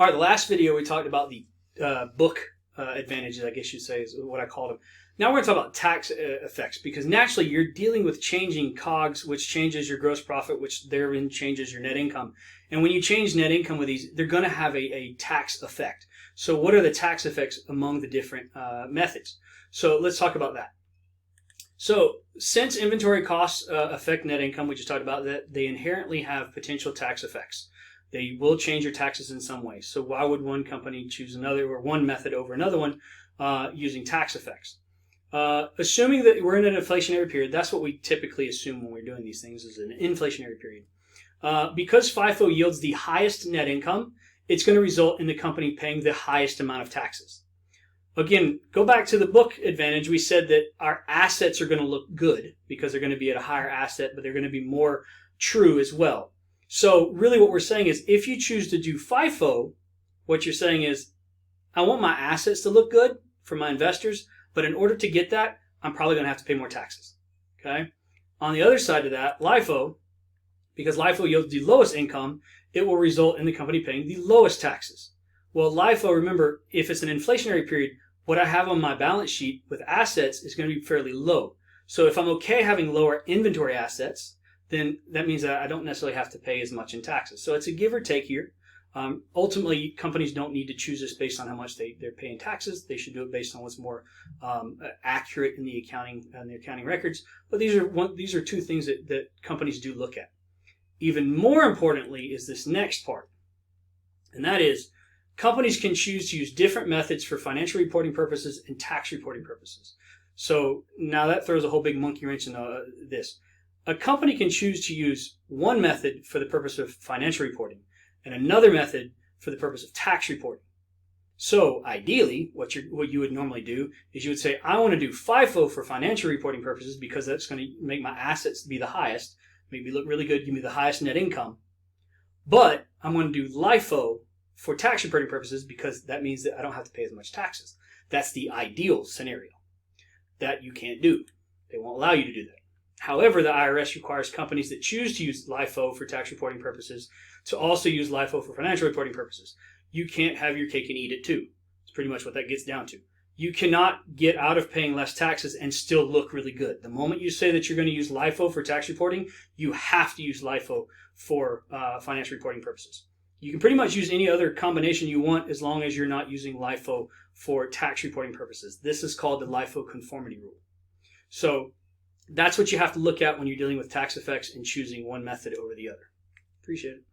All right, the last video we talked about the book advantages, I guess you'd say is what I called them. Now we're going to talk about tax effects, because naturally you're dealing with changing COGS, which changes your gross profit, which therein changes your net income. And when you change net income with these, they're going to have a tax effect. So what are the tax effects among the different methods? So let's talk about that. So since inventory costs affect net income, we just talked about that, they inherently have potential tax effects. They will change your taxes in some way. So why would one company choose another or one method over another one using tax effects? Assuming that we're in an inflationary period, that's what we typically assume when we're doing these things, is an inflationary period. Because FIFO yields the highest net income, it's going to result in the company paying the highest amount of taxes. Again, go back to the book advantage. We said that our assets are going to look good because they're going to be at a higher asset, but they're going to be more true as well. So really what we're saying is, if you choose to do FIFO, what you're saying is, I want my assets to look good for my investors, but in order to get that, I'm probably going to have to pay more taxes. Okay. On the other side of that, LIFO, because LIFO yields the lowest income, it will result in the company paying the lowest taxes. Well, LIFO, remember, if it's an inflationary period, what I have on my balance sheet with assets is going to be fairly low. So if I'm okay having lower inventory assets, then that means that I don't necessarily have to pay as much in taxes. So it's a give or take here. Ultimately, companies don't need to choose this based on how much they're paying taxes. They should do it based on what's more accurate in the accounting records. But these are two things that companies do look at. Even more importantly is this next part, and that is companies can choose to use different methods for financial reporting purposes and tax reporting purposes. So now that throws a whole big monkey wrench into this. A company can choose to use one method for the purpose of financial reporting and another method for the purpose of tax reporting. So ideally, what you would normally do is you would say, I want to do FIFO for financial reporting purposes because that's going to make my assets be the highest, make me look really good, give me the highest net income. But I'm going to do LIFO for tax reporting purposes because that means that I don't have to pay as much taxes. That's the ideal scenario. That you can't do. They won't allow you to do that. However, the IRS requires companies that choose to use LIFO for tax reporting purposes to also use LIFO for financial reporting purposes. You can't have your cake and eat it too. It's pretty much what that gets down to. You cannot get out of paying less taxes and still look really good. The moment you say that you're going to use LIFO for tax reporting, you have to use LIFO for financial reporting purposes. You can pretty much use any other combination you want as long as you're not using LIFO for tax reporting purposes. This is called the LIFO conformity rule. So that's what you have to look at when you're dealing with tax effects and choosing one method over the other. Appreciate it.